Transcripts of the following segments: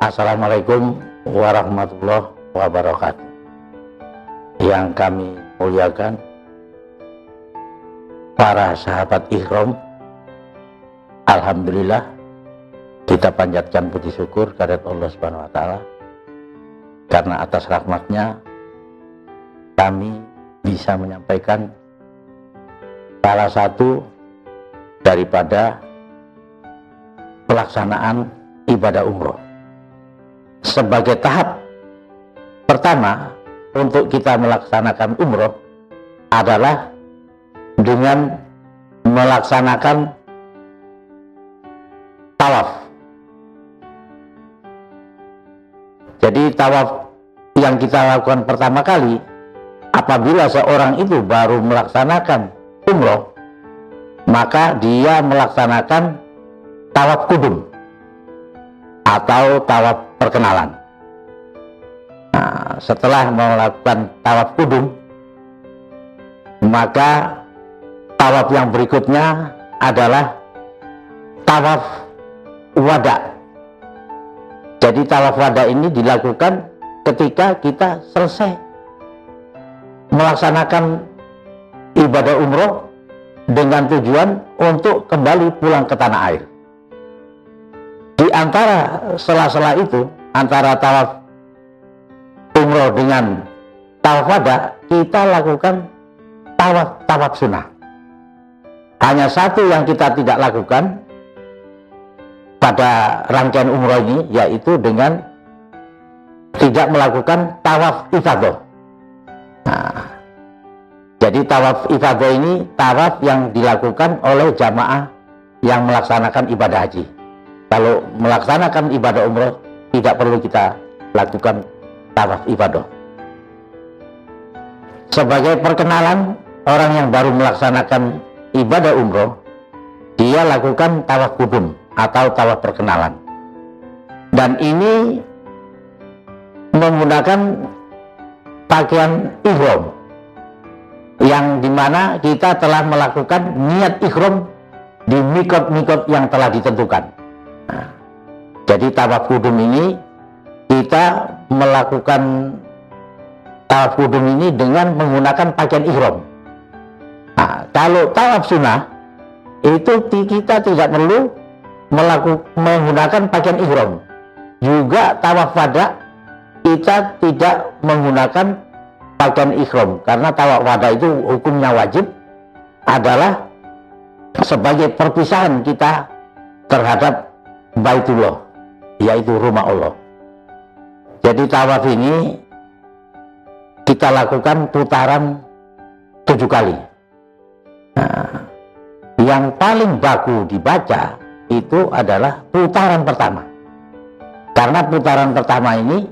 Assalamualaikum warahmatullahi wabarakatuh. Yang kami muliakan para sahabat Ihram, alhamdulillah kita panjatkan puji syukur kehadirat Allah Subhanahu wa taala karena atas rahmatnya kami bisa menyampaikan salah satu daripada pelaksanaan ibadah umroh. Sebagai tahap pertama untuk kita melaksanakan umroh adalah dengan melaksanakan tawaf. Jadi tawaf yang kita lakukan pertama kali apabila seorang itu baru melaksanakan umroh, maka dia melaksanakan tawaf kudum atau tawaf perkenalan. Nah, setelah melakukan tawaf kudum, maka tawaf yang berikutnya adalah tawaf wada. Jadi tawaf wada ini dilakukan ketika kita selesai melaksanakan ibadah umroh dengan tujuan untuk kembali pulang ke tanah air. Di antara sela-sela itu, antara tawaf umroh dengan tawaf wada, kita lakukan tawaf sunnah. Hanya satu yang kita tidak lakukan pada rangkaian umroh ini, yaitu dengan tidak melakukan tawaf ifadah. Nah, jadi tawaf ifadah ini tawaf yang dilakukan oleh jamaah yang melaksanakan ibadah haji. Kalau melaksanakan ibadah umroh tidak perlu kita lakukan tawaf ibadah. Sebagai perkenalan orang yang baru melaksanakan ibadah umroh, dia lakukan tawaf kudum atau tawaf perkenalan. Dan ini menggunakan pakaian ihram yang dimana kita telah melakukan niat ihram di mikot-mikot yang telah ditentukan. Nah, jadi tawaf kudum ini kita melakukan tawaf kudum ini dengan menggunakan pakaian ihram. Nah, kalau tawaf sunnah itu kita tidak perlu menggunakan pakaian ihram. Juga tawaf wada kita tidak menggunakan pakaian ihram karena tawaf wada itu hukumnya wajib adalah sebagai perpisahan kita terhadap Baitullah, yaitu rumah Allah. Jadi tawaf ini kita lakukan putaran 7 kali. Nah, yang paling baku dibaca itu adalah putaran pertama, karena putaran pertama ini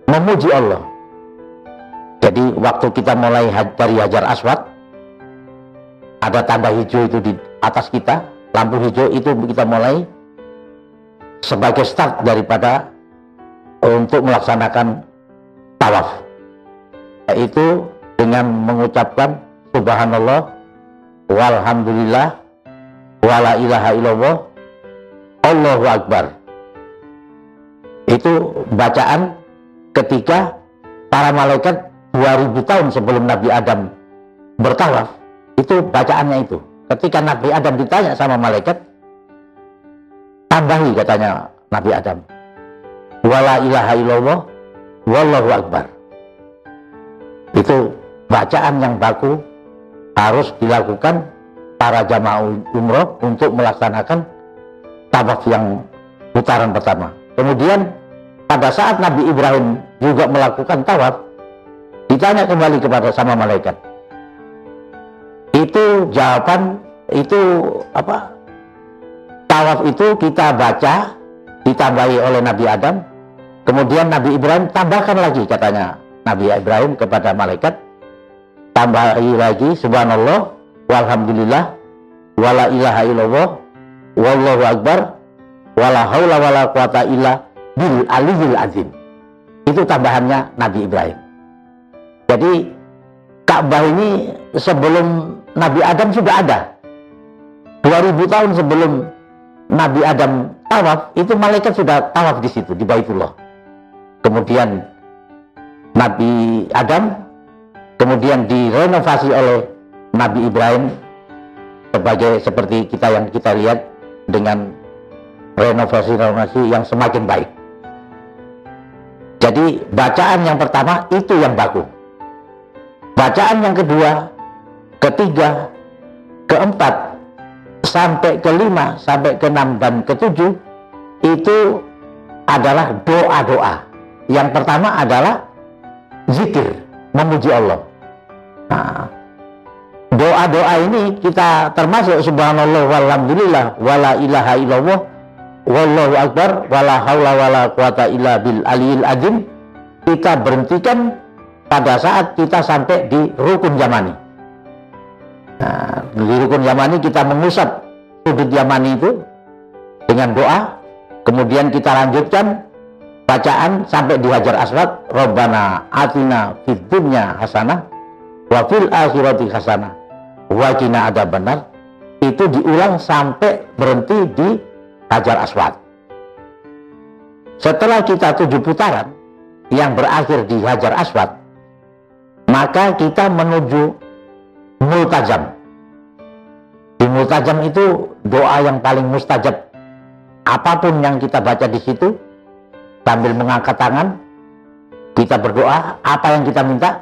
memuji Allah. Jadi waktu kita mulai dari Hajar Aswad, ada tanda hijau itu di atas kita, lampu hijau itu kita mulai sebagai start daripada untuk melaksanakan tawaf, yaitu dengan mengucapkan subhanallah walhamdulillah wala ilaha illallah Allahu akbar. Itu bacaan ketika para malaikat 2000 tahun sebelum Nabi Adam bertawaf, itu bacaannya itu. Ketika Nabi Adam ditanya sama malaikat, tambahi katanya Nabi Adam, wala ilaha illallah wallahu akbar. Itu bacaan yang baku harus dilakukan para jamaah umroh untuk melaksanakan tawaf yang putaran pertama. Kemudian pada saat Nabi Ibrahim juga melakukan tawaf, ditanya kembali kepada sama malaikat, itu jawaban itu apa? Tawaf itu kita baca ditambahi oleh Nabi Adam, kemudian Nabi Ibrahim tambahkan lagi, katanya Nabi Ibrahim kepada malaikat, tambahi lagi subhanallah walhamdulillah wala ilaha illallah wallahu akbar wala haula wala quwata illa bil aliyil azim. Itu tambahannya Nabi Ibrahim. Jadi Ka'bah ini sebelum Nabi Adam sudah ada. 2000 tahun sebelum Nabi Adam tawaf, itu malaikat sudah tawaf di situ, di Baitullah. Kemudian Nabi Adam kemudian direnovasi oleh Nabi Ibrahim seperti yang kita lihat, dengan renovasi yang semakin baik. Jadi bacaan yang pertama itu yang baku. Bacaan yang kedua, ketiga, keempat, sampai kelima, sampai keenam, dan ketujuh itu adalah doa-doa. Yang pertama adalah zikir, memuji Allah. Nah, doa-doa ini kita termasuk subhanallah walhamdulillah wala ilaha illallah wallahu akbar wala haula wala quwata illa bil aliyil azim. Kita berhentikan pada saat kita sampai di rukun yamani. Nah, di rukun yamani kita mengusap sudut yamani itu dengan doa. Kemudian kita lanjutkan bacaan sampai di Hajar Aswad, Rabbana atina fid dunya hasanah wa fil akhirati hasanah wa qina adzabannar. Itu diulang sampai berhenti di Hajar Aswad. Setelah kita 7 putaran yang berakhir di Hajar Aswad, maka kita menuju multajam. Di multajam itu doa yang paling mustajab. Apapun yang kita baca di situ, sambil mengangkat tangan, kita berdoa apa yang kita minta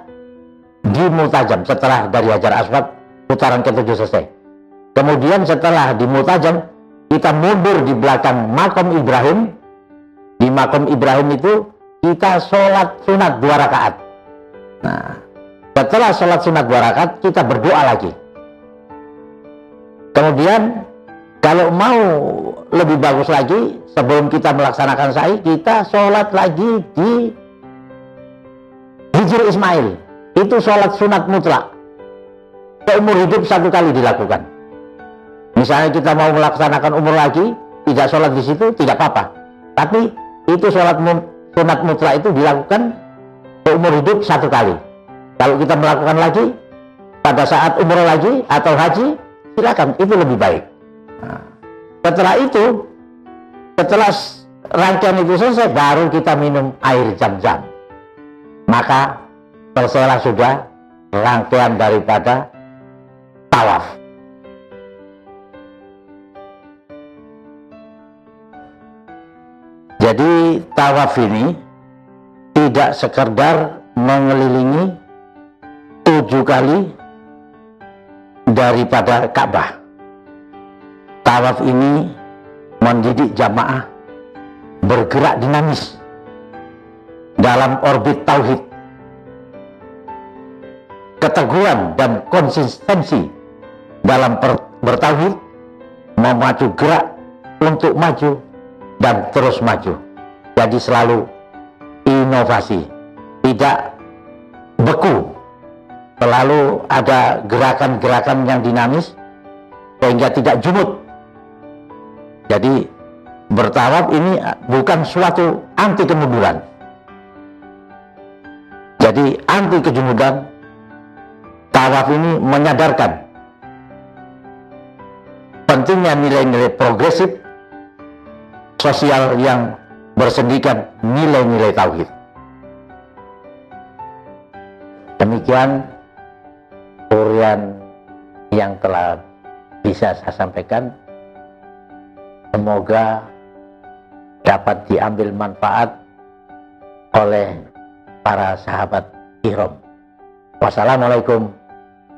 di multajam. Setelah dari Hajar Aswad putaran ke-7 selesai. Kemudian setelah di multajam, kita mundur di belakang makom Ibrahim. Di makom Ibrahim itu kita sholat sunat 2 rakaat. Nah, setelah sholat sunat 2 rakaat, kita berdoa lagi. Kemudian kalau mau lebih bagus lagi, sebelum kita melaksanakan sa'i, kita sholat lagi di Hijr Ismail. Itu sholat sunat mutlak. Seumur hidup 1 kali dilakukan. Misalnya kita mau melaksanakan umur lagi, tidak sholat di situ, tidak apa-apa. Tapi itu sholat sunat mutlak itu dilakukan seumur hidup 1 kali. Kalau kita melakukan lagi pada saat umur lagi atau haji, silakan, itu lebih baik. Nah, setelah itu, setelah rangkaian itu selesai, baru kita minum air Zam-Zam. Maka selesailah sudah rangkaian daripada tawaf. Jadi tawaf ini tidak sekedar mengelilingi 7 kali daripada Ka'bah. Tawaf ini mendidik jamaah bergerak dinamis dalam orbit tauhid. Keteguhan dan konsistensi dalam bertauhid memacu gerak untuk maju dan terus maju. Jadi selalu inovasi, tidak beku. Selalu ada gerakan-gerakan yang dinamis sehingga tidak jumud. Jadi bertawaf ini bukan suatu anti kemunduran. Jadi anti kejumudan. Tawaf ini menyadarkan pentingnya nilai-nilai progresif sosial yang bersendikan nilai-nilai tauhid. Demikian uraian yang telah bisa saya sampaikan. Semoga dapat diambil manfaat oleh para sahabat ihram. Wassalamualaikum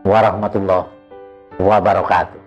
warahmatullahi wabarakatuh.